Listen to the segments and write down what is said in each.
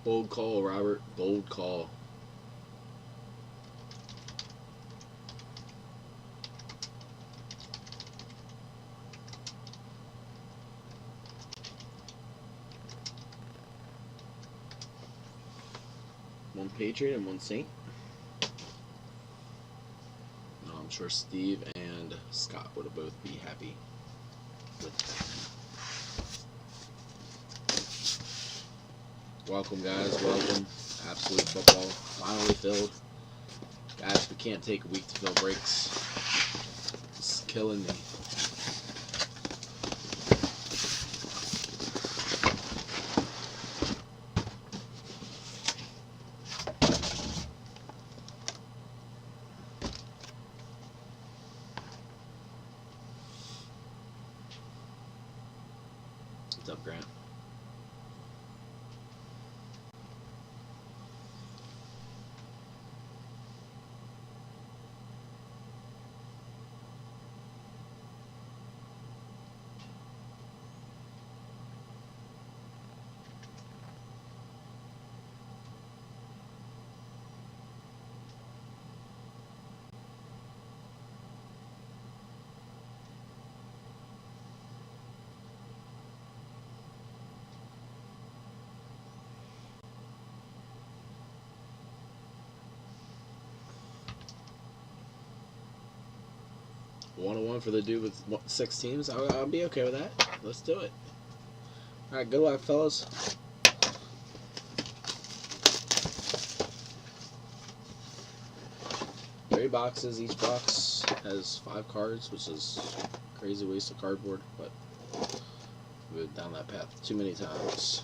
Bold call, Robert. Bold call. One Patriot and one Saint. No, I'm sure Steve and Scott would both be happy with that. Welcome, guys. Welcome. Absolute football finally filled. Guys, we can't take a week to fill breaks. It's killing me. What's up, Grant? One for the dude with 6 teams. I'll be okay with that. Let's do it. All right, good luck, fellas. Three boxes. Each box has 5 cards, which is a crazy waste of cardboard, but we've been down that path too many times.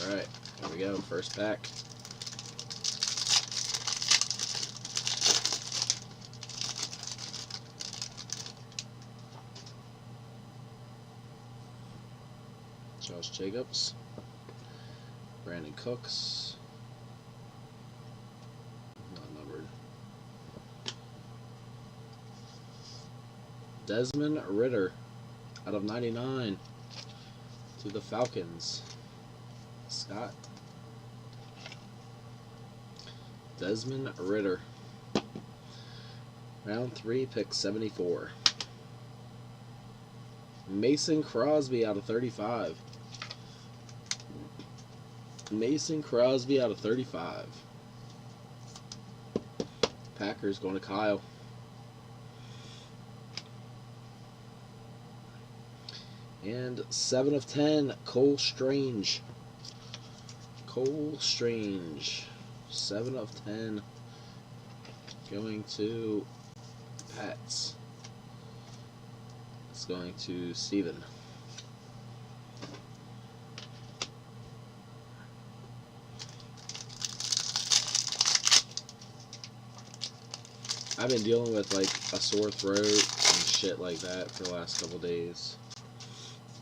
Alright, here we go, first pack. Josh Jacobs, Brandon Cooks, not numbered. Desmond Ridder, out of 99, to the Falcons. Scott. Desmond Ridder. Round 3, pick 74. Mason Crosby out of 35. Mason Crosby out of 35. Packers going to Kyle. And 7 of 10, Cole Strange. Cole Strange. 7 of 10. Going to Pats. It's going to Steven. I've been dealing with like a sore throat and shit like that for the last couple days.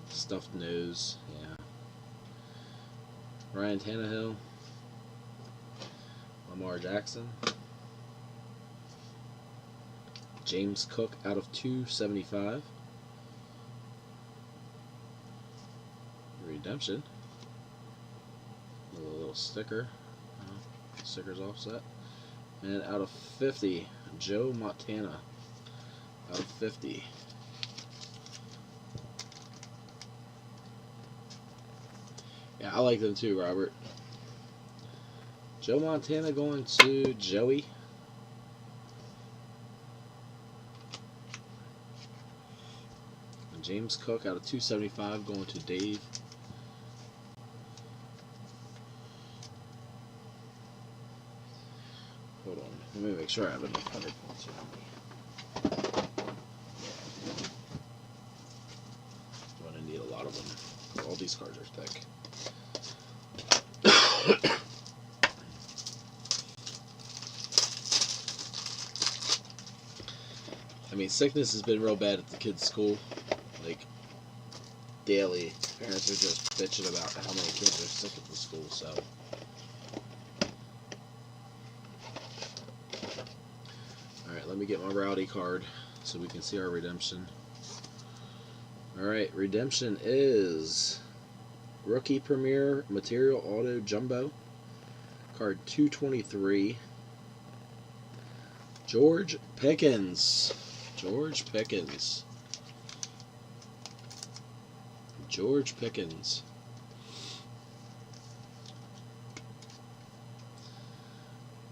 Stuffed nose, yeah. Ryan Tannehill. Lamar Jackson. James Cook out of 275. Redemption. A little sticker. Sticker's offset. And out of 50, Joe Montana. Out of 50. Yeah, I like them too, Robert. Joe Montana going to Joey. And James Cook out of 275 going to Dave. Hold on, let me make sure I have enough 100 points here on me. I'm going to need a lot of them. All these cards are thick. I mean, sickness has been real bad at the kids' school. Like, daily. Parents are just bitching about how many kids are sick at the school, so. Alright, let me get my Rowdy card so we can see our redemption. Alright, redemption is Rookie Premier Material Auto Jumbo. Card 223. George Pickens. George Pickens. George Pickens.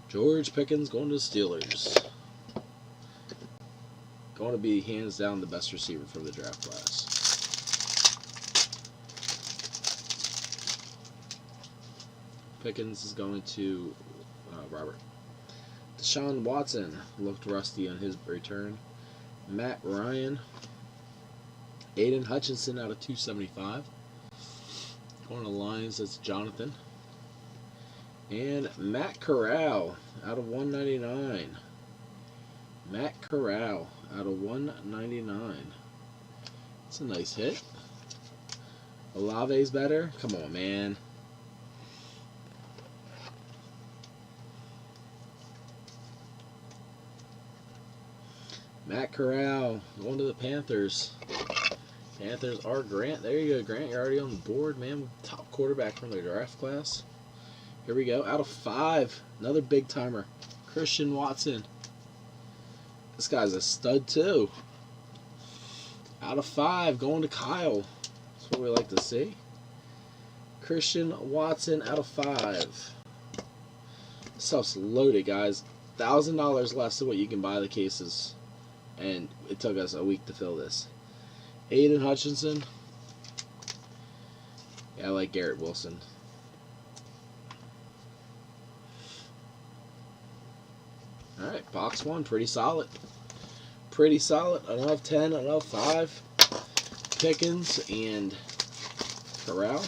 George Pickens going to the Steelers. Going to be hands down the best receiver from the draft class. Pickens is going to Robert. Deshaun Watson looked rusty on his return. Matt Ryan. Aiden Hutchinson out of 275. Going to Lions, that's Jonathan. And Matt Corral out of 199. Matt Corral out of 199. That's a nice hit. Olave's better. Come on, man. Matt Corral going to the Panthers. Panthers are Grant. There you go, Grant. You're already on the board, man. Top quarterback from the draft class. Here we go. Out of 5. Another big timer. Christian Watson. This guy's a stud, too. Out of 5. Going to Kyle. That's what we like to see. Christian Watson out of 5. This stuff's loaded, guys. $1,000 less than what you can buy the cases. And it took us a week to fill this. Aiden Hutchinson. Yeah, I like Garrett Wilson. Alright, box 1. Pretty solid. Pretty solid. An out of 10, an out of 5. Pickens and Corral.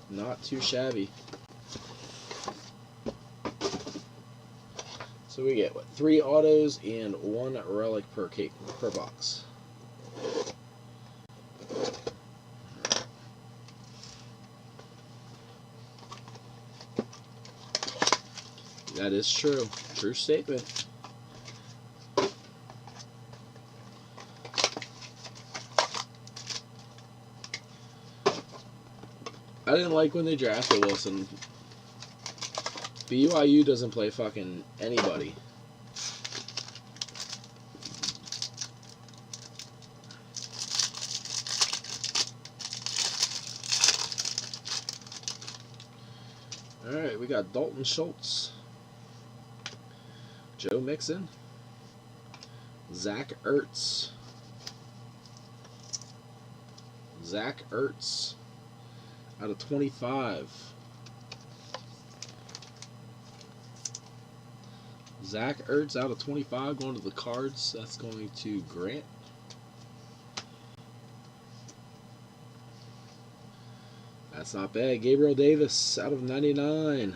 Not too shabby. So we get, what, 3 autos and 1 relic per box. That is true. True statement. I didn't like when they drafted Wilson. BYU doesn't play fucking anybody. Alright, we got Dalton Schultz, Joe Mixon, Zach Ertz. Zach Ertz out of 25. Zach Ertz out of 25 going to the Cards. That's going to Grant. That's not bad. Gabriel Davis out of 99.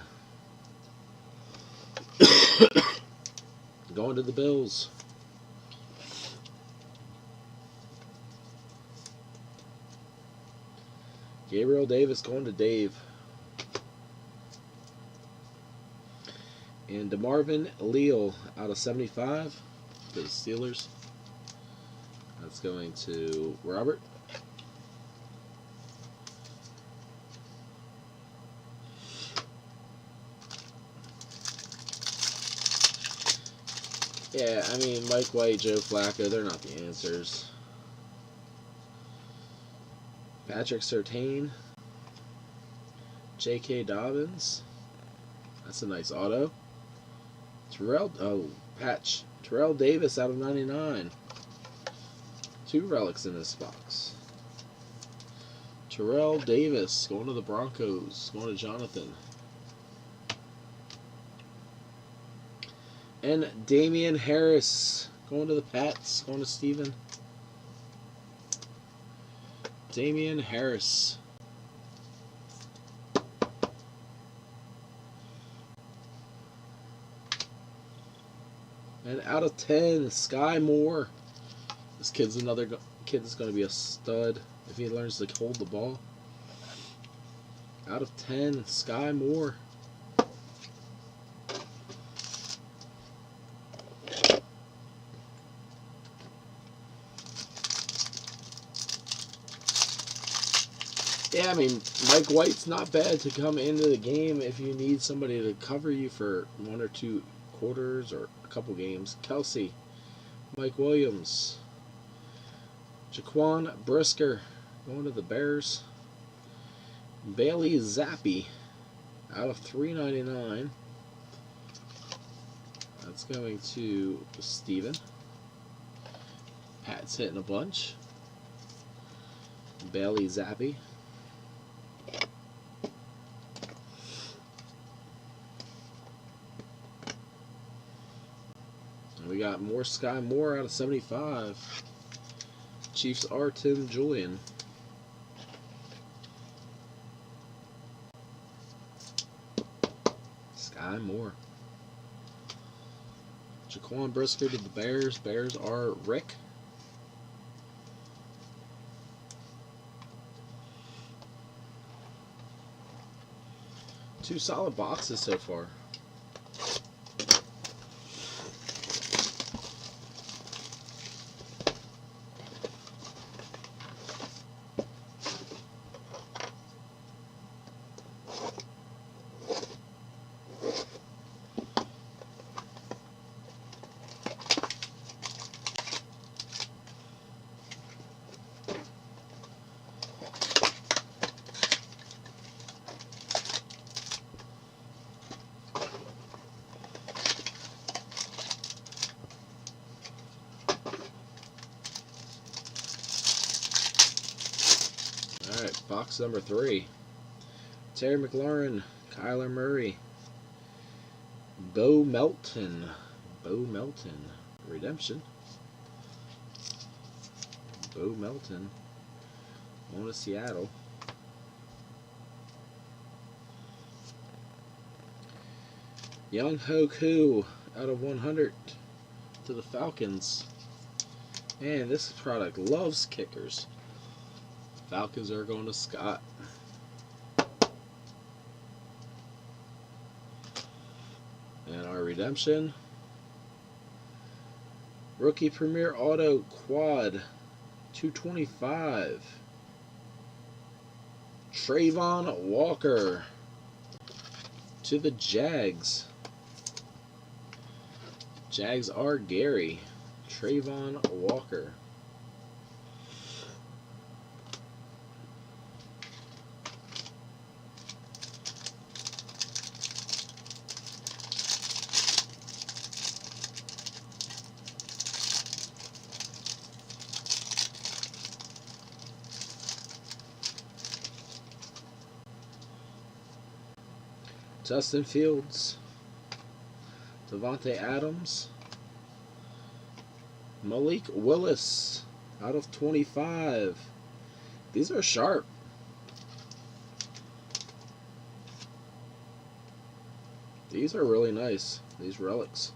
Going to the Bills. Gabriel Davis going to Dave. And DeMarvin Leal out of 75 to the Steelers. That's going to Robert. Yeah, I mean, Mike White, Joe Flacco, they're not the answers. Patrick Surtain. J.K. Dobbins. That's a nice auto. Terrell Davis out of 99. 2 relics in this box. Terrell Davis going to the Broncos. Going to Jonathan. And Damian Harris going to the Pats. Going to Steven. Damian Harris. And out of 10, Sky Moore. This kid's another kid that's going to be a stud. if he learns to hold the ball. Out of 10, Sky Moore. Yeah, I mean, Mike White's not bad to come into the game if you need somebody to cover you for 1 or 2 quarters or a couple games. Kelsey, Mike Williams, Jaquan Brisker going to the Bears. Bailey Zappi out of 399. That's going to Steven. Pat's hitting a bunch. Bailey Zappi. We got more Sky Moore out of 75. Chiefs are Tim Julian. Sky Moore. Jaquan Brisker to the Bears. Bears are Rick. Two solid boxes so far. Alright, box number 3. Terry McLaurin, Kyler Murray, Bo Melton. Bo Melton. Redemption. Bo Melton. On to Seattle. Young Ho Koo out of 100 to the Falcons. And this product loves kickers. Falcons are going to Scott. And our redemption. Rookie Premier Auto Quad 225. Trayvon Walker to the Jags. Jags are Gary. Trayvon Walker. Justin Fields, Devontae Adams, Malik Willis out of 25. These are sharp. These are really nice, these relics.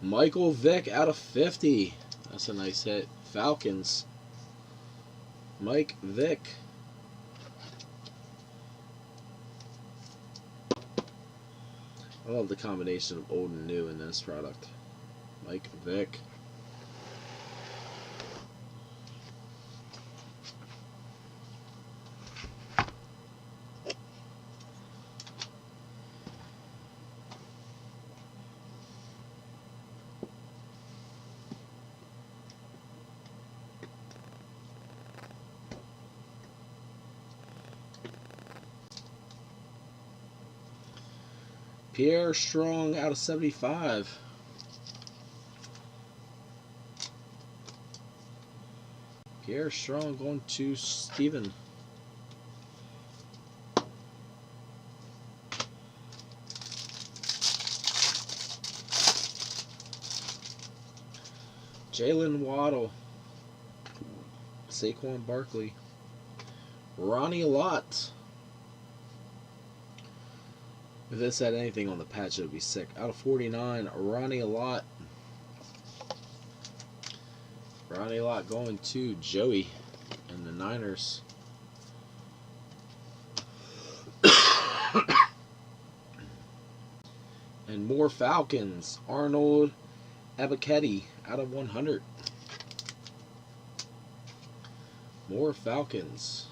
Michael Vick out of 50. That's a nice hit. Falcons. Mike Vick. I love the combination of old and new in this product. Mike Vick. Pierre Strong out of 75. Pierre Strong going to Steven. Jalen Waddle. Saquon Barkley. Ronnie Lott. If this had anything on the patch, it would be sick. Out of 49, Ronnie Lott. Ronnie Lott going to Joey and the Niners. And more Falcons. Arnold Ebiketie out of 100. More Falcons.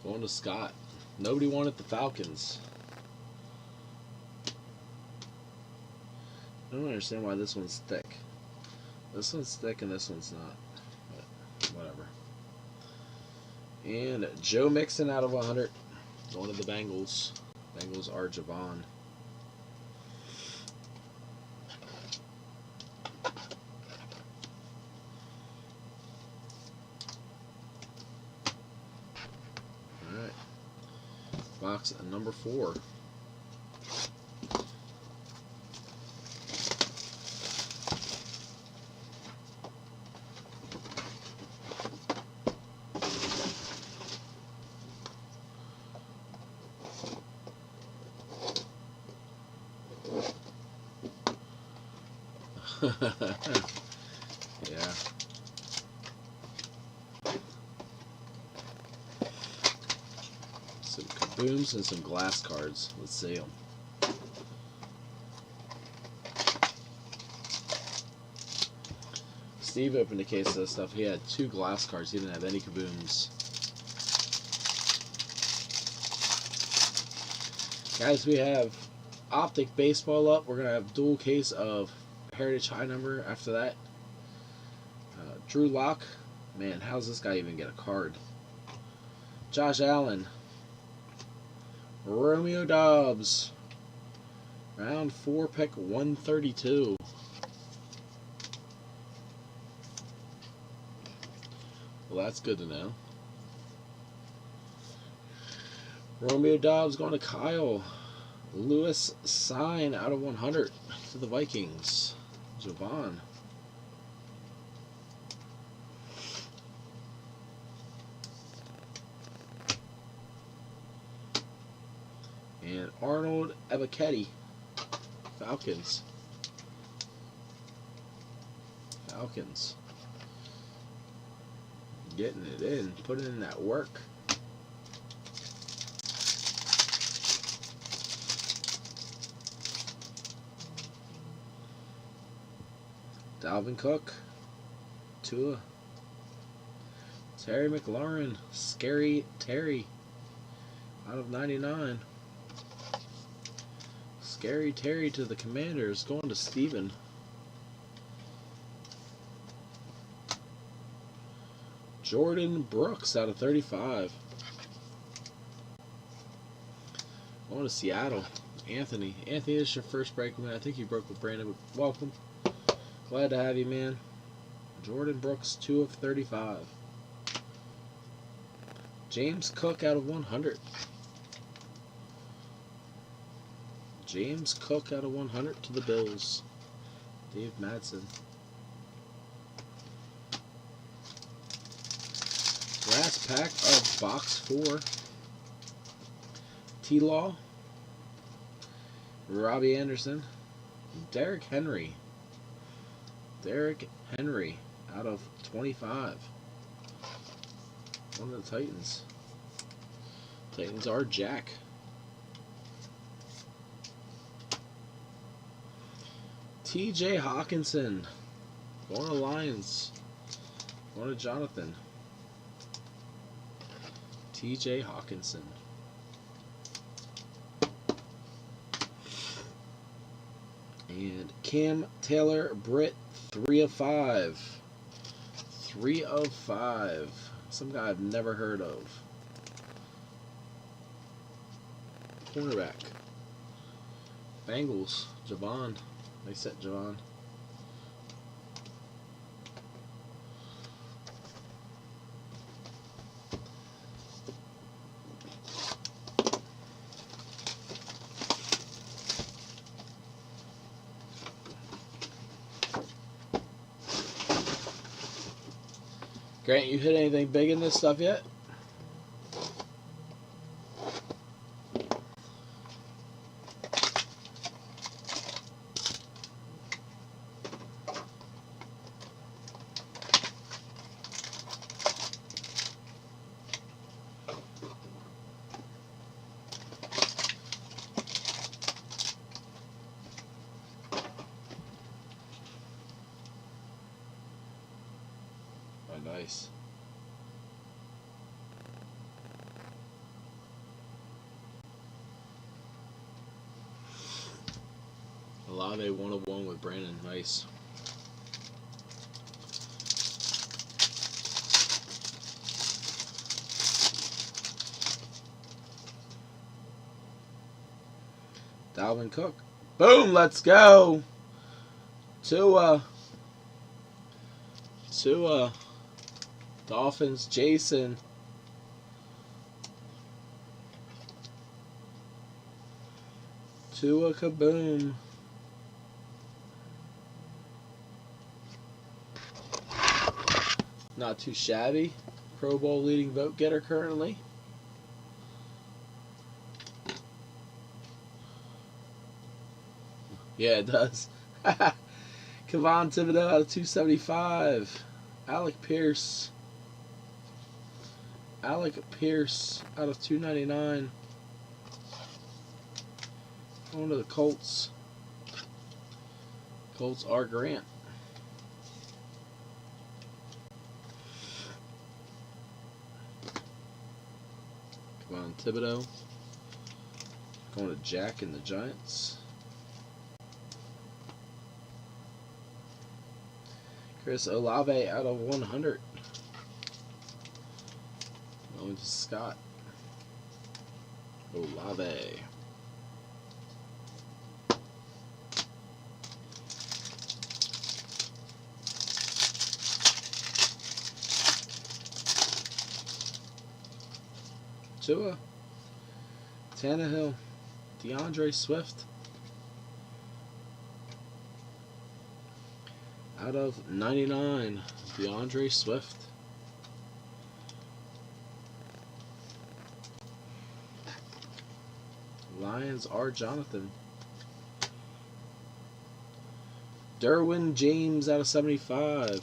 Going to Scott. Nobody wanted the Falcons. I don't understand why this one's thick. This one's thick and this one's not. But whatever. And Joe Mixon out of 100. Going to the Bengals. Bengals are Javon. Alright. Box number 4. Yeah. Some kabooms and some glass cards. Let's see them. Steve opened a case of this stuff. He had 2 glass cards. He didn't have any kabooms. Guys, we have Optic Baseball up. We're going to have dual case of Heritage High number after that. Drew Lock. Man, how's this guy even get a card? Josh Allen. Romeo Dobbs. Round 4, pick 132. Well, that's good to know. Romeo Dobbs going to Kyle. Lewis Sign out of 100 to the Vikings. Javon. And Arnold Ebiketie. Falcons. Falcons. Getting it in. Putting in that work. Dalvin Cook, Tua, Terry McLaurin, Scary Terry, out of 99. Scary Terry to the Commanders, going to Steven. Jordan Brooks out of 35. Going to Seattle. Anthony. Anthony, this is your first break, man. I think you broke with Brandon, but welcome. Glad to have you, man. Jordan Brooks, 2 of 35. James Cook out of 100. James Cook out of 100 to the Bills. Dave Madsen. Last pack of box 4. T-Law. Robbie Anderson. Derrick Henry. Derrick Henry out of 25. One of the Titans. Titans are Jack. TJ Hawkinson. Going to Lions. Going to Jonathan. TJ Hawkinson. And Cam Taylor Britt, 3 of 5. 3 of 5. Some guy I've never heard of. Cornerback. Bengals. Javon. Nice set, Javon. Grant, you hit anything big in this stuff yet? Nice. Olave 101 with Brandon. Nice. Dalvin Cook. Boom, let's go. Tua. Dolphins, Jason. Tua kaboom. Not too shabby. Pro Bowl leading vote getter currently. Yeah, it does. Kevon Thibodeau out of 275. Alec Pierce out of 299. Going to the Colts. Colts are Grant. Kevon Thibodeau. Going to Jack and the Giants. Chris Olave out of 100. Going to Scott. Olave. Tua. Tannehill. DeAndre Swift. Out of 99, DeAndre Swift. Lions are Jonathan. Derwin James out of 75.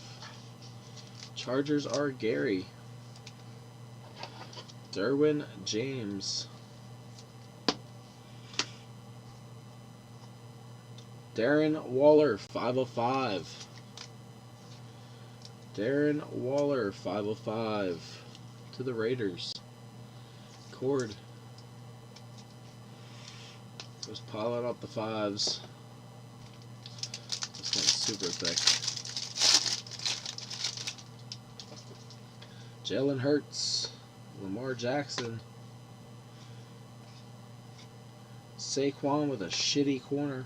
Chargers are Gary. Derwin James. Darren Waller, 505. Darren Waller, 505 to the Raiders. Cord. Just piling up the fives. This one's super thick. Jalen Hurts. Lamar Jackson. Saquon with a shitty corner.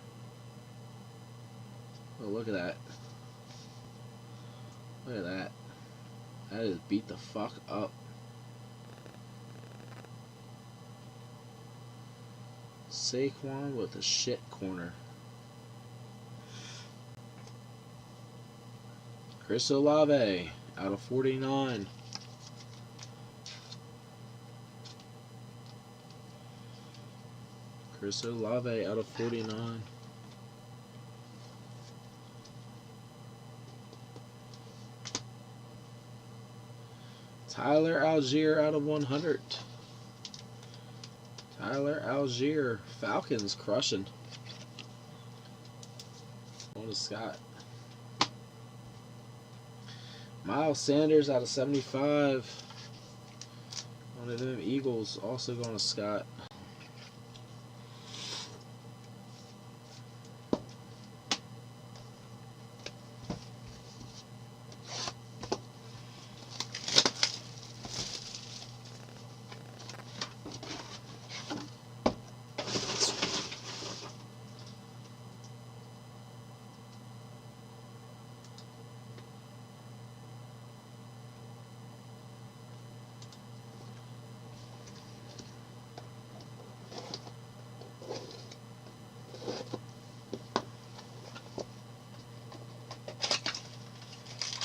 Oh, look at that. Look at that. That is beat the fuck up. Saquon with a shit corner. Chris Olave out of 49. Chris Olave out of 49. Tyler Algier out of 100. Tyler Algier. Falcons crushing. On to Scott. Miles Sanders out of 75. One of them Eagles also going to Scott.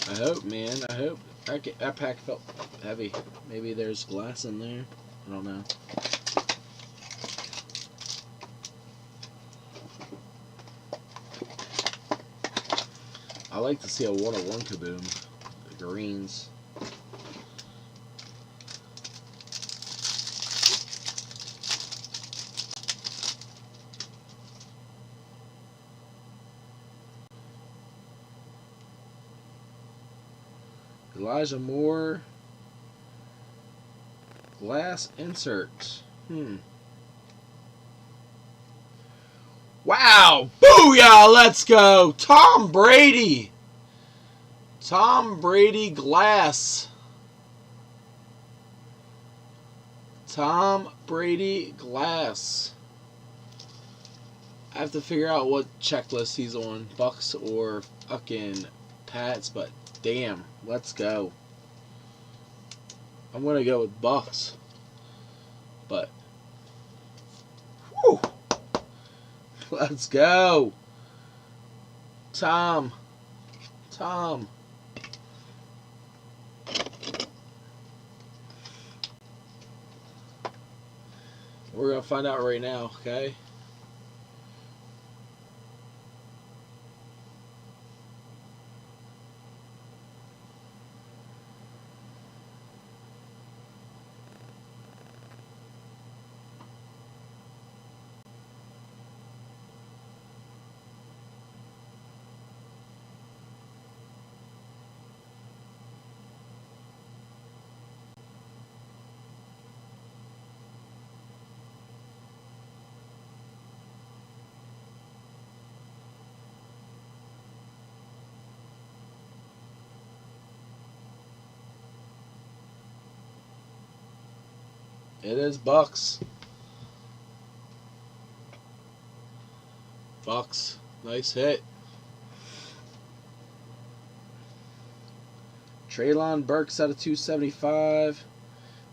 I hope, man. I hope. That pack felt heavy. Maybe there's glass in there. I don't know. I like to see a 101 kaboom. The greens. Elijah Moore. Glass insert. Wow! Booyah! Let's go! Tom Brady! Tom Brady glass. Tom Brady glass. I have to figure out what checklist he's on. Bucks or fucking Pats, but damn. Let's go. I'm going to go with Bucks. But whew, let's go. Tom. We're going to find out right now, okay? It is Bucks. Bucks. Nice hit. Treylon Burks out of 275.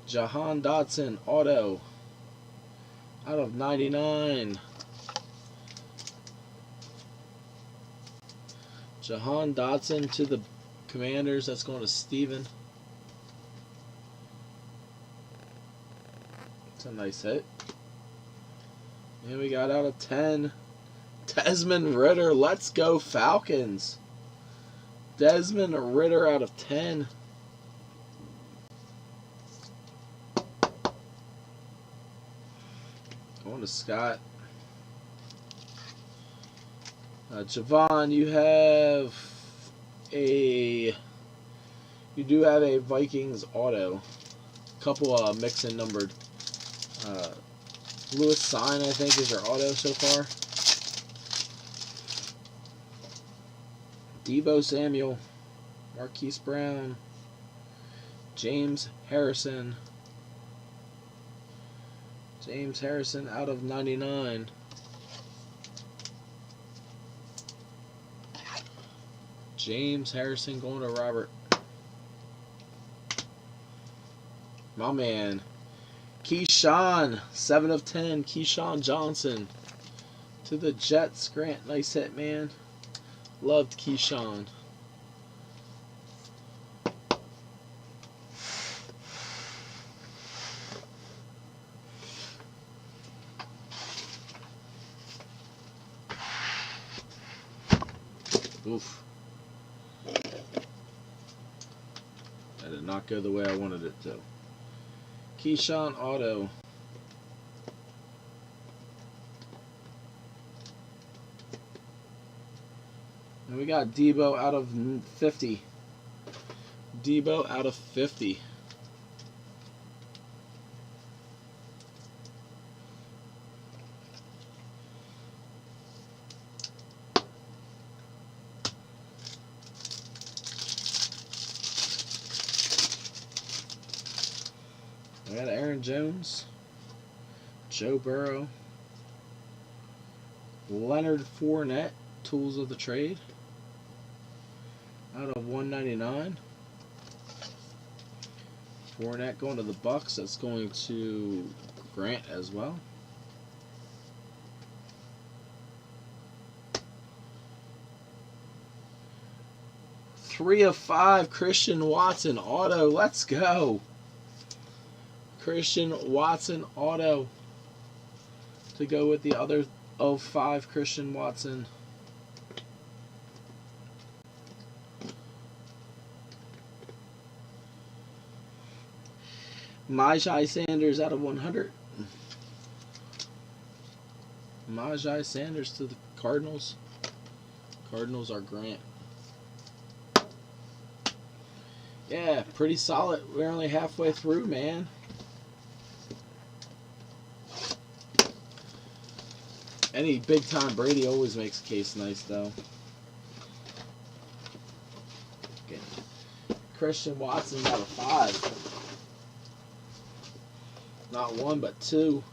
Jahan Dotson auto out of 99. Jahan Dotson to the Commanders. That's going to Steven. It's a nice hit. And we got out of 10. Desmond Ridder. Let's go Falcons. Desmond Ridder out of 10. Going to Scott. Javon, you do have a Vikings auto. Couple mix and numbered. Lewis Sign, I think, is your auto so far. Deebo Samuel, Marquise Brown, James Harrison. James Harrison out of 99. James Harrison going to Robert. My man. Keyshawn, 7 of 10. Keyshawn Johnson to the Jets. Grant, nice hit, man. Loved Keyshawn. Oof. That did not go the way I wanted it to. Keyshawn auto. And we got Deebo out of 50. Deebo out of 50. We got Aaron Jones, Joe Burrow, Leonard Fournette, tools of the trade, out of 199. Fournette going to the Bucks. That's going to Grant as well. Three of 5, Christian Watson auto. Let's go. Christian Watson auto to go with the other of 5 Christian Watson. Myjai Sanders out of 100. Myjai Sanders to the Cardinals. Cardinals are Grant. Yeah, pretty solid. We're only halfway through, man. Any big time Brady always makes a case nice, though. Okay. Christian Watson out of 5. Not 1, but 2.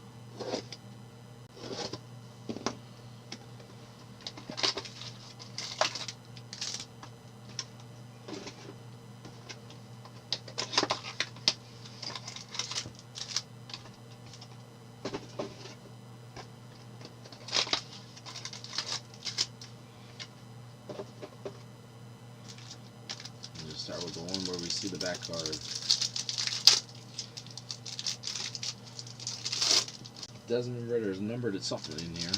Start with the one where we see the back card. Desmond Ritter's numbered at something in here.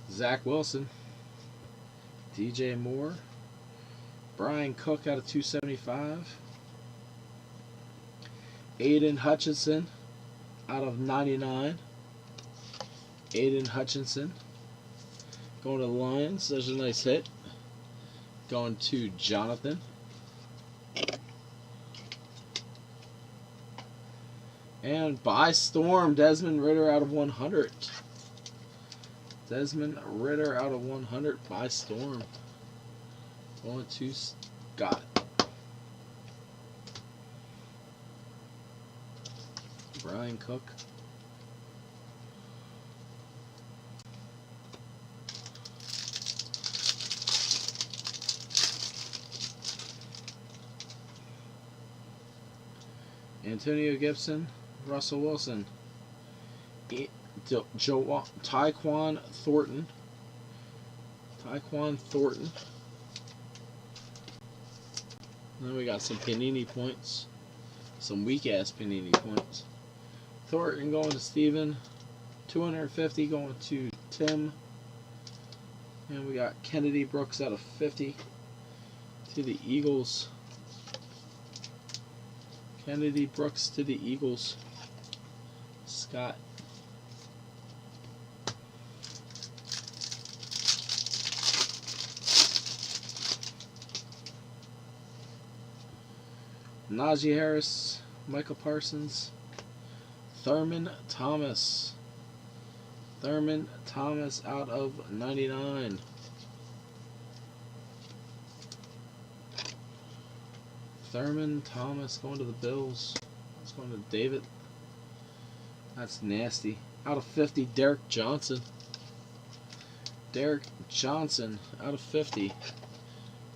Zach Wilson. DJ Moore. Brian Cook out of 275. Aiden Hutchinson out of 99. Aiden Hutchinson. Going to the Lions. There's a nice hit. Going to Jonathan. And by storm, Desmond Ridder out of 100. Desmond Ridder out of 100 by storm. Going to Scott. Brian Cook. Antonio Gibson, Russell Wilson, Tyquan Thornton. Then we got some Panini points, some weak ass Panini points. Thornton going to Steven, 250 going to Tim, and we got Kennedy Brooks out of 50 to the Eagles. Kennedy Brooks to the Eagles. Scott. Najee Harris, Michael Parsons, Thurman Thomas. Thurman Thomas out of 99. Thurman Thomas going to the Bills. That's going to David. That's nasty. Out of 50, Derek Johnson. Derek Johnson out of 50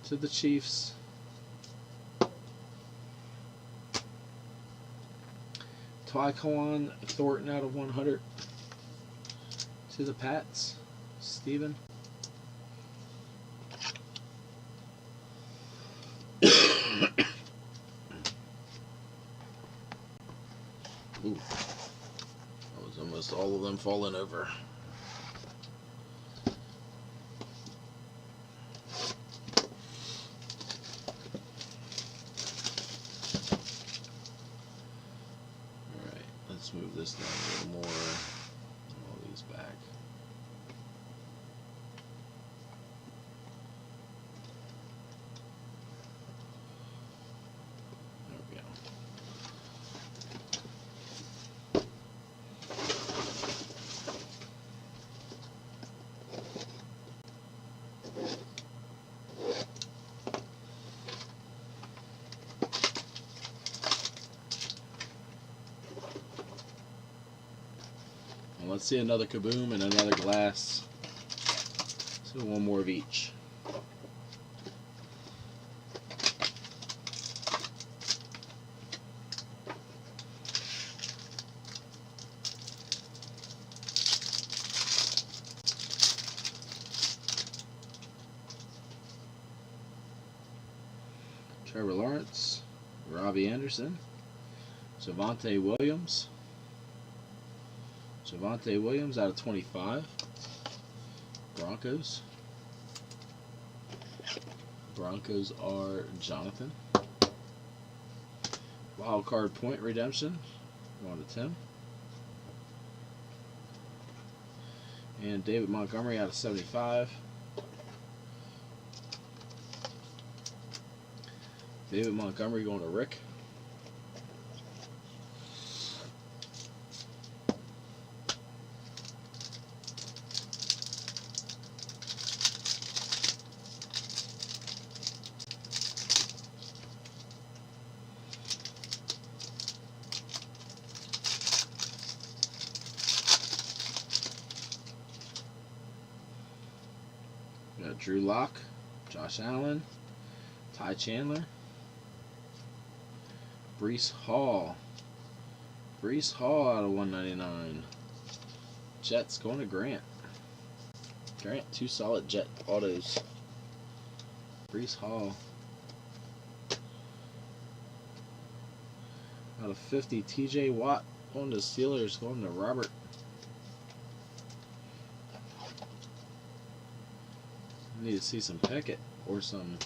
to the Chiefs. Tyquan Thornton out of 100 to the Pats. Steven. Ooh. That was almost all of them falling over. Alright, let's move this down a little more. All these back. Let's see another kaboom and another glass. So one more of each. Trevor Lawrence, Robbie Anderson, Javonte Williams. Javonte Williams out of 25. Broncos. Broncos are Jonathan. Wild card point redemption. Going to Tim. And David Montgomery out of 75. David Montgomery going to Rick. We got Drew Lock, Josh Allen, Ty Chandler, Breece Hall. Breece Hall out of 199. Jets going to Grant. Grant, 2 solid Jet autos. Breece Hall. Out of 50, TJ Watt going to Steelers, going to Robert. Need to see some Pickett or some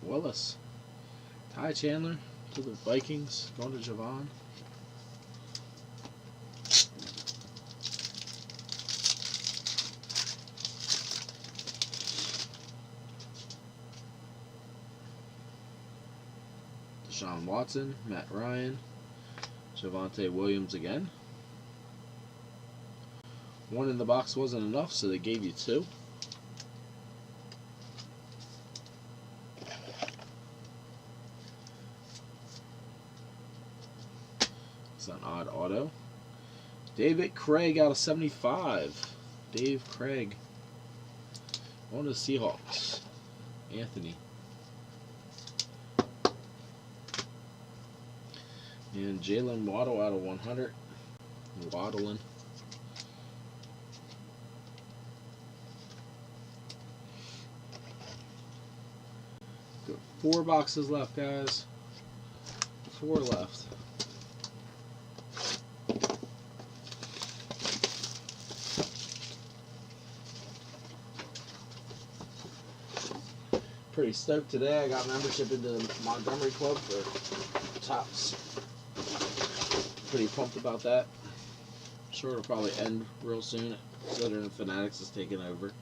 Willis. Ty Chandler to the Vikings, going to Javon. Deshaun Watson, Matt Ryan, Javonte Williams again. 1 in the box wasn't enough, so they gave you 2. It's an odd auto. David Craig out of 75. Dave Craig. On to the Seahawks. Anthony. And Jalen Waddle out of 100. Waddling. Got 4 boxes left, guys. 4 left. Pretty stoked today. I got membership into the Montgomery Club for Topps. Pretty pumped about that. Sure it'll probably end real soon, considering Fanatics is taking over.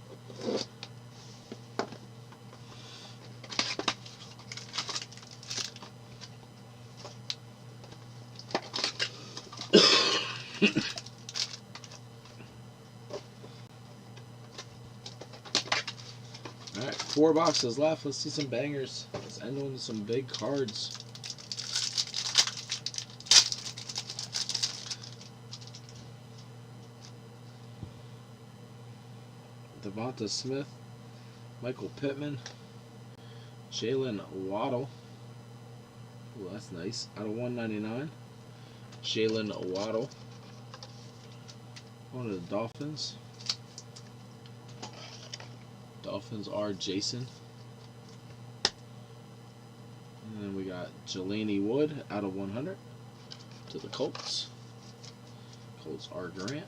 Alright, 4 boxes left. Let's see some bangers. Let's end on some big cards. Devonta Smith, Michael Pittman, Jalen Waddle. Ooh, that's nice. Out of 199. Jalen Waddle. One of the Dolphins. Dolphins are Jason. And then we got Jelani Wood out of 100 to the Colts. Colts are Grant.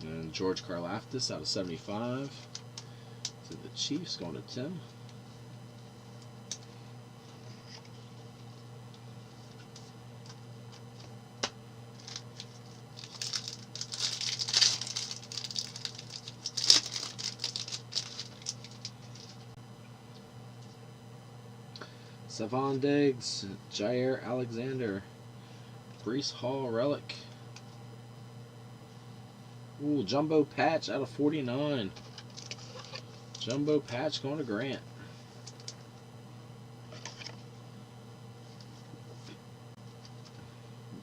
And George Karlaftis out of 75 to the Chiefs, going to Tim. Savon Diggs, Jair Alexander, Breece Hall relic. Ooh, Jumbo Patch out of 49. Jumbo Patch going to Grant.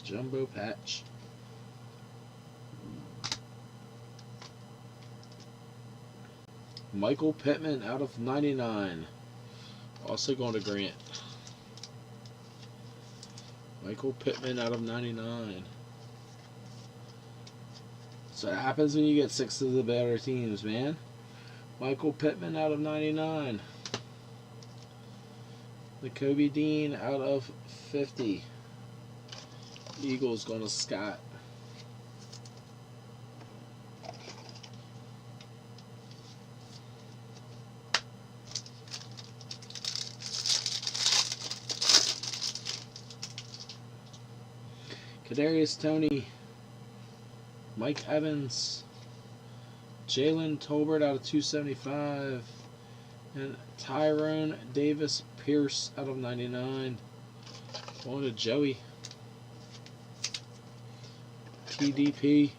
Jumbo Patch. Michael Pittman out of 99. Also going to Grant. Michael Pittman out of 99. So it happens when you get 6 of the better teams, man. Michael Pittman out of 99. Kobe Dean out of 50. Eagles going to Scott. Kadarius Toney, Mike Evans, Jalen Tolbert out of 275. And Tyrone Davis Pierce out of 99. Going to Joey. TDP.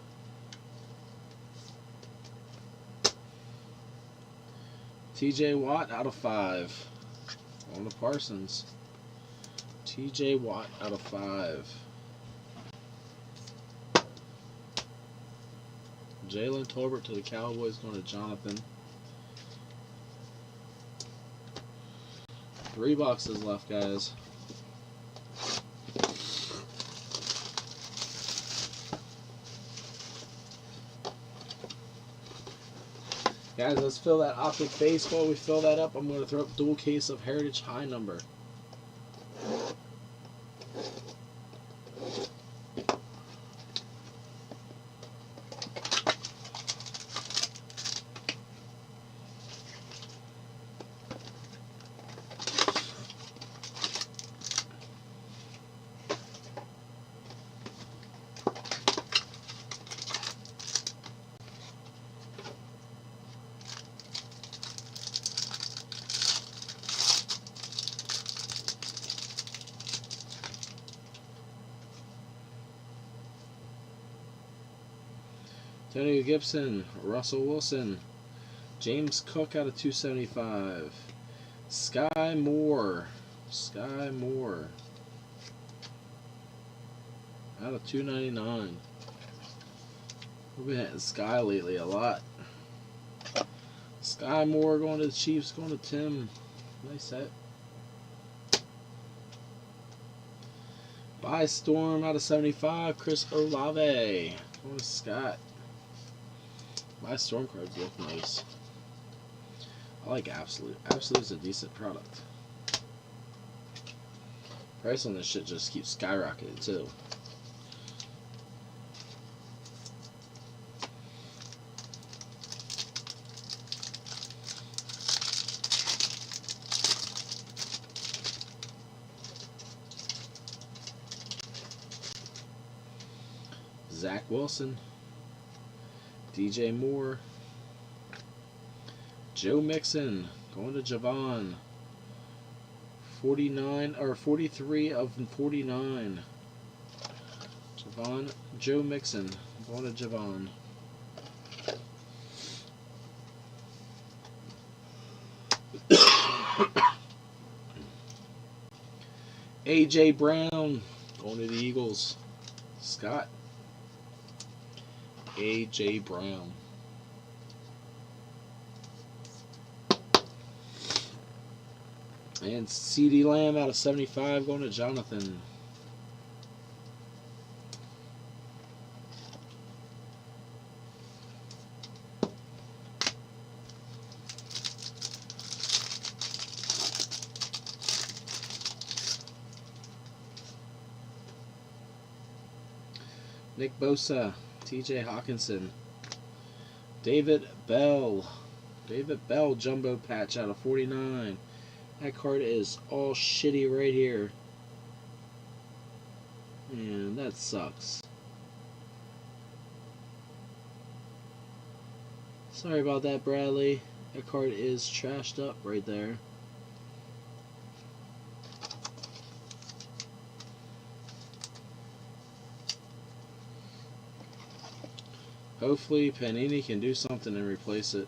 TJ Watt out of 5. On to Parsons. TJ Watt out of 5. Jalen Tolbert to the Cowboys, going to Jonathan. 3 boxes left, guys. Guys, let's fill that optic base. While we fill that up, I'm going to throw up dual case of Heritage High Number. Antonio Gibson, Russell Wilson, James Cook out of 275, Sky Moore out of 299. We've been hitting Sky lately a lot. Sky Moore going to the Chiefs, going to Tim. Nice set. By Storm out of 75, Chris Olave going to Scott. My Storm cards look nice. I like Absolute. Absolute's a decent product. Price on this shit just keeps skyrocketing too. Zach Wilson. DJ Moore. Joe Mixon going to Javon. 49 or 43 of 49. Javon, Joe Mixon going to Javon. AJ Brown going to the Eagles. Scott. AJ Brown. And CeeDee Lamb out of 75 going to Jonathan. Nick Bosa, TJ Hawkinson, David Bell jumbo patch out of 49. That card is all shitty right here. Man, that sucks. Sorry about that, Bradley. That card is trashed up right there. Hopefully Panini can do something and replace it.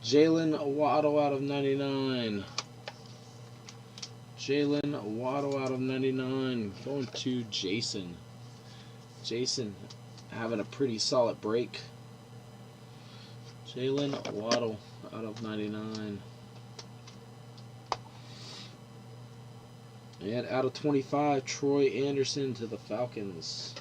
Jalen Waddle out of 99. Jalen Waddle out of 99. Going to Jason. Jason having a pretty solid break. Jalen Waddle out of 99. And out of 25, Troy Anderson to the Falcons.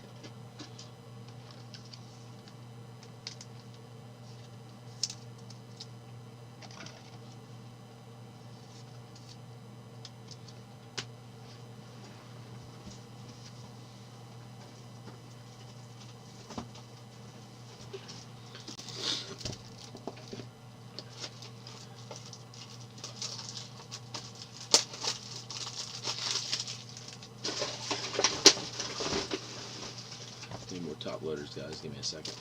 guys. Give me a second.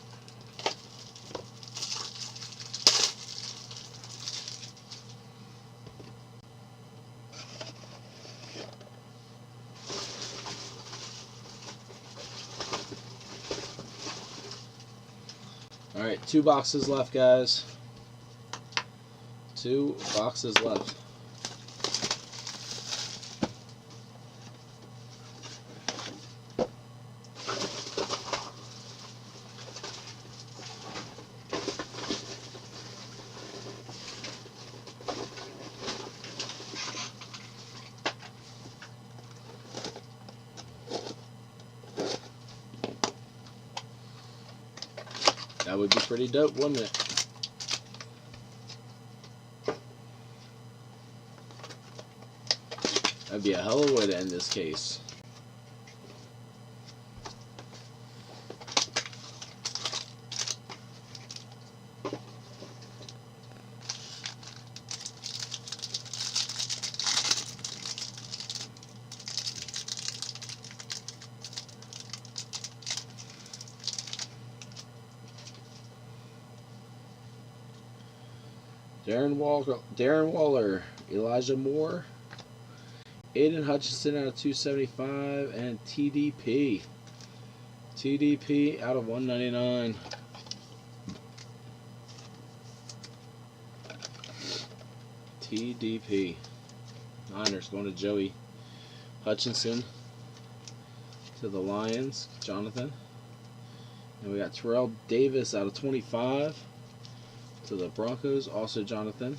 All right, 2 boxes left, guys. 2 boxes left. That would be pretty dope, wouldn't it? That'd be a hell of a way to end this case. Darren Waller, Elijah Moore, Aiden Hutchinson out of 275, and TDP. TDP out of 199. TDP. Niners going to Joey Hutchinson. To the Lions, Jonathan. And we got Terrell Davis out of 25. To the Broncos, also Jonathan.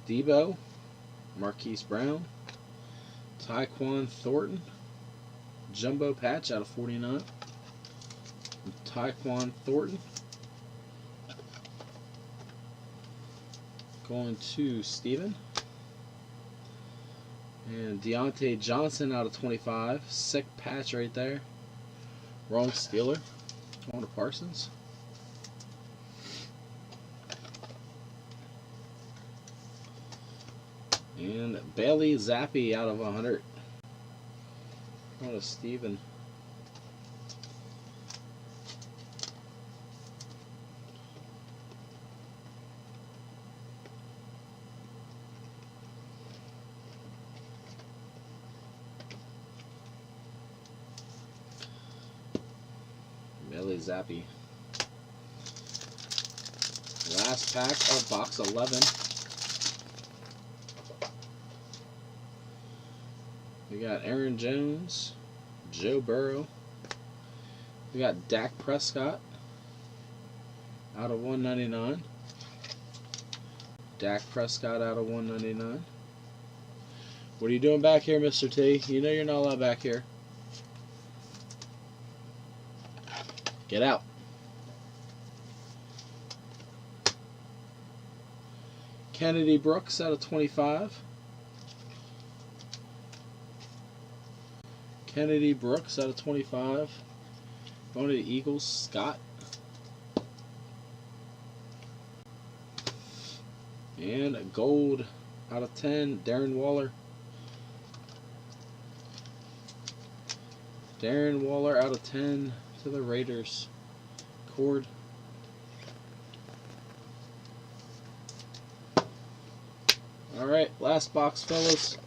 Debo, Marquise Brown, Tyquan Thornton, Jumbo Patch out of 49. Tyquan Thornton. Going to Steven. And Deontay Johnson out of 25. Sick patch right there. Wrong Steeler. Going to Parsons. And Bailey Zappi out of 100. Going to Steven. Bailey Zappi. Last pack of box 11. We got Aaron Jones, Joe Burrow. We got Dak Prescott out of 199. Dak Prescott out of 199. What are you doing back here, Mr. T? You know you're not allowed back here. Get out. Kennedy Brooks out of 25. Kennedy Brooks out of 25. Going to the Eagles, Scott. And a gold out of 10, Darren Waller. Darren Waller out of 10 to the Raiders. Cord. Alright, last box, fellas.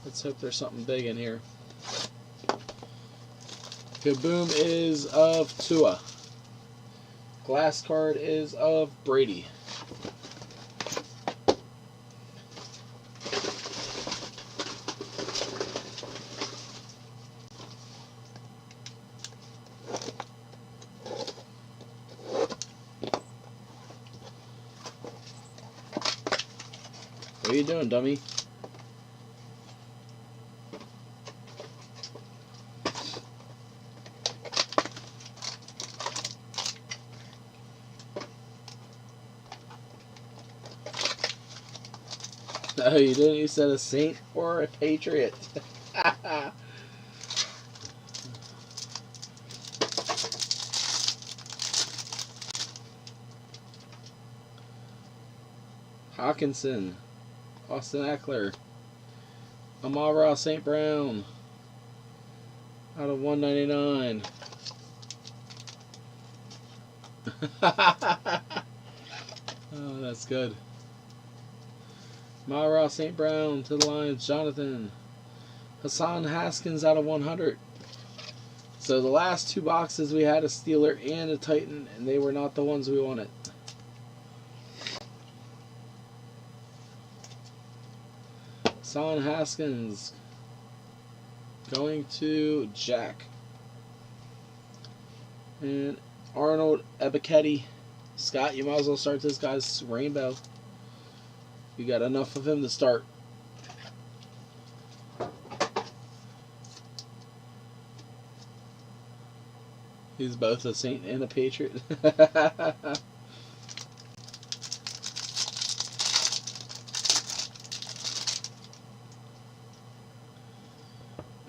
Let's hope there's something big in here. Kaboom is of Tua. Glass card is of Brady. What are you doing, dummy? No, you didn't. You said a Saint or a Patriot. Hawkinson, Austin Eckler, Amara St. Brown out of 199. Oh, that's good. Amara St. Brown to the Lions, Jonathan. Hassan Haskins out of 100. So the last two boxes we had a Steeler and a Titan, and they were not the ones we wanted. Hassan Haskins going to Jack. And Arnold Ebiketie. Scott, you might as well start this guy's rainbow. You got enough of him to start. He's both a Saint and a Patriot.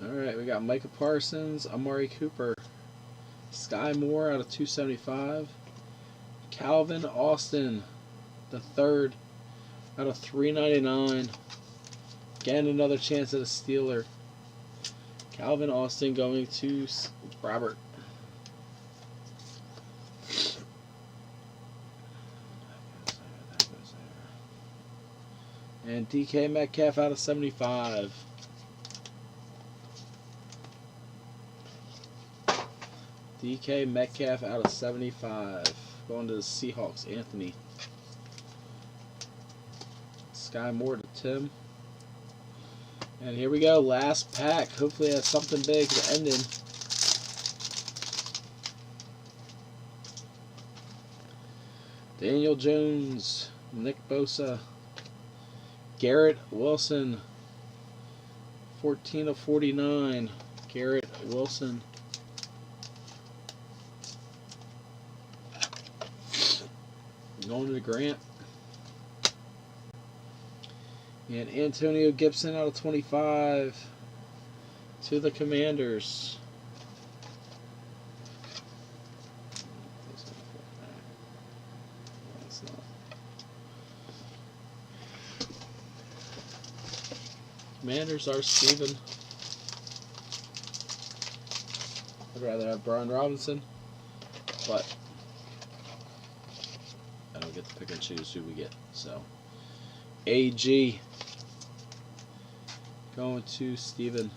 Alright, we got Micah Parsons, Amari Cooper, Sky Moore out of 275, Calvin Austin, the third, out of 399. Again, another chance at a Steeler. Calvin Austin going to Robert. And DK Metcalf out of 75. DK Metcalf out of 75. Going to the Seahawks, Anthony. Sky Moore to Tim. And here we go, last pack. Hopefully it has something big to end in. Daniel Jones, Nick Bosa, Garrett Wilson, 14 of 49. Garrett Wilson. Going to Grant. And Antonio Gibson out of 25 to the Commanders. That's not. Commanders are Steven. I'd rather have Brian Robinson, but I don't get to pick and choose who we get. So AG going to Steven.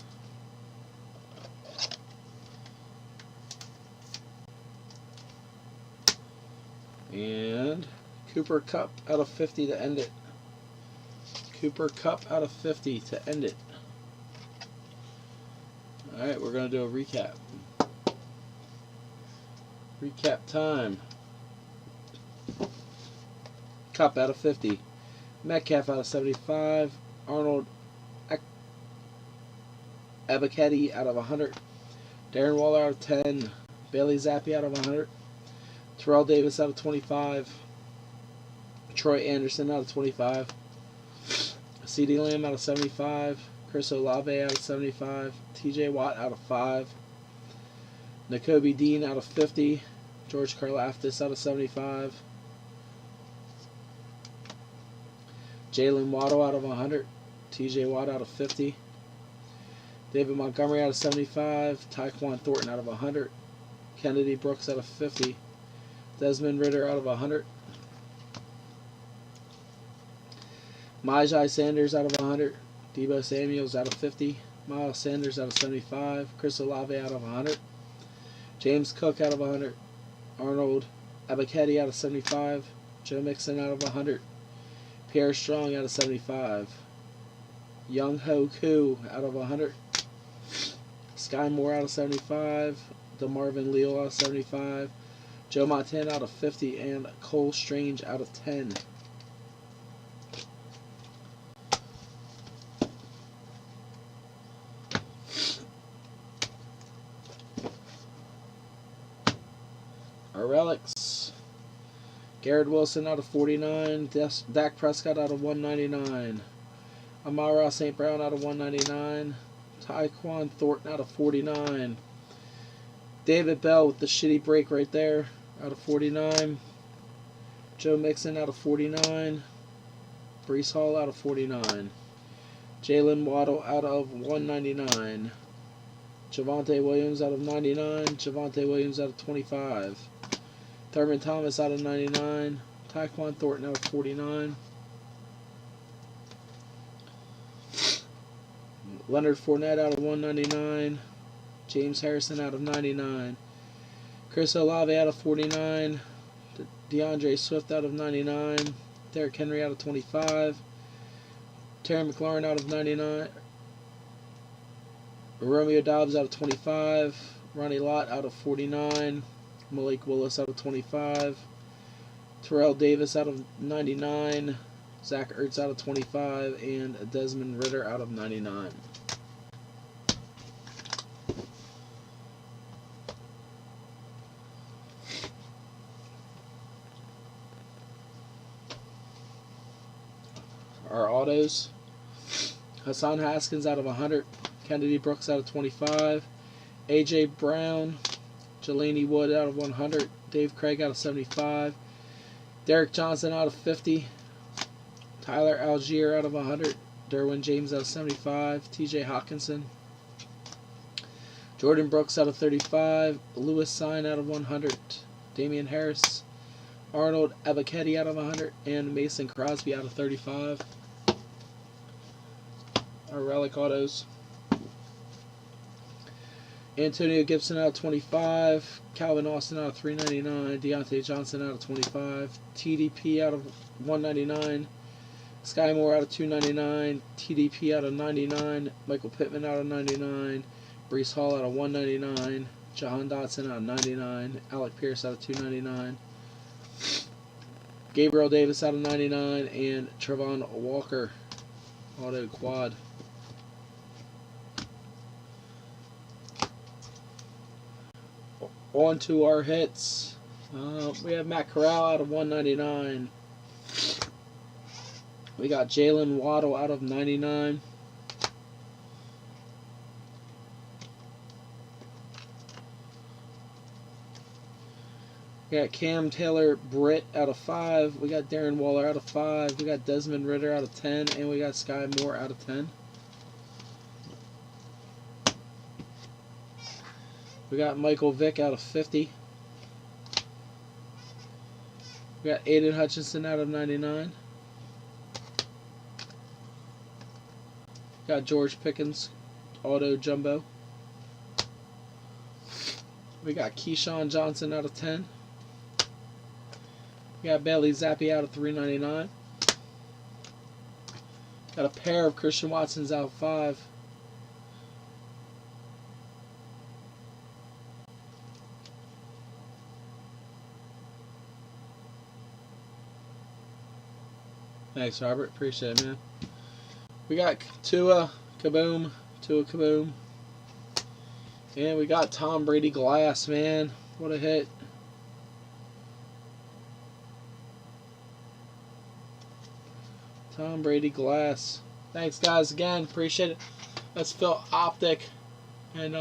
And Cooper Kupp out of 50 to end it. Cooper Kupp out of 50 to end it. Alright, we're going to do a recap. Recap time. Kupp out of 50. Metcalf out of 75. Arnold Ebiketie out of 100. Darren Waller out of 10. Bailey Zappi out of 100. Terrell Davis out of 25. Troy Anderson out of 25. CeeDee Lamb out of 75. Chris Olave out of 75. TJ Watt out of 5. Nakobe Dean out of 50. George Karlaftis out of 75. Jalen Waddle out of 100. TJ Watt out of 50. David Montgomery out of 75. Tyquan Thornton out of 100. Kennedy Brooks out of 50. Desmond Ridder out of 100. Myjai Sanders out of 100. Deebo Samuels out of 50. Miles Sanders out of 75. Chris Olave out of 100. James Cook out of 100. Arnold Ebiketie out of 75. Joe Mixon out of 100. Pierre Strong out of 75. Young Ho Koo out of 100. Sky Moore out of 75. DeMarvin Leal out of 75. Joe Montana out of 50. And Cole Strange out of 10. Our relics. Garrett Wilson out of 49. Dak Prescott out of 199. Amara St. Brown out of 199. Tyquan Thornton out of 49. David Bell with the shitty break right there out of 49. Joe Mixon out of 49. Brees Hall out of 49. Jalen Waddle out of 199. Javonte Williams out of 99. Javonte Williams out of 25. Thurman Thomas out of 99. Tyquan Thornton out of 49. Leonard Fournette out of 199. James Harrison out of 99. Chris Olave out of 49. DeAndre Swift out of 99. Derrick Henry out of 25. Terry McLaurin out of 99. Romeo Dobbs out of 25. Ronnie Lott out of 49. Malik Willis out of 25. Terrell Davis out of 99. Zach Ertz out of 25. And Desmond Ridder out of 99. Our autos: Hassan Haskins out of 100, Kennedy Brooks out of 25, A.J. Brown, Jelani Wood out of 100, Dave Craig out of 75, Derek Johnson out of 50, Tyler Algier out of 100, Derwin James out of 75, T.J. Hawkinson, Jordan Brooks out of 35, Lewis Sign out of 100, Damian Harris, Arnold Ebiketie out of 100, and Mason Crosby out of 35. Our relic autos: Antonio Gibson out of 25, Calvin Austin out of 399, Deontay Johnson out of 25, TDP out of 199, Sky Moore out of 299, TDP out of 99, Michael Pittman out of 99, Brees Hall out of 199, Jahan Dotson out of 99, Alec Pierce out of 299, Gabriel Davis out of 99, and Trevon Walker auto quad. On to our hits. We have Matt Corral out of 199. We got Jalen Waddle out of 99. We got Cam Taylor Britt out of 5. We got Darren Waller out of 5. We got Desmond Ridder out of 10. And we got Sky Moore out of 10. We got Michael Vick out of 50. We got Aiden Hutchinson out of 99. Got George Pickens auto jumbo. We got Keyshawn Johnson out of 10. We got Bailey Zappi out of 399. Got a pair of Christian Watsons out of 5. Thanks, Robert. Appreciate it, man. We got Tua Kaboom. And we got Tom Brady Glass, man. What a hit. Tom Brady Glass. Thanks, guys, again. Appreciate it. Let's fill Optic. And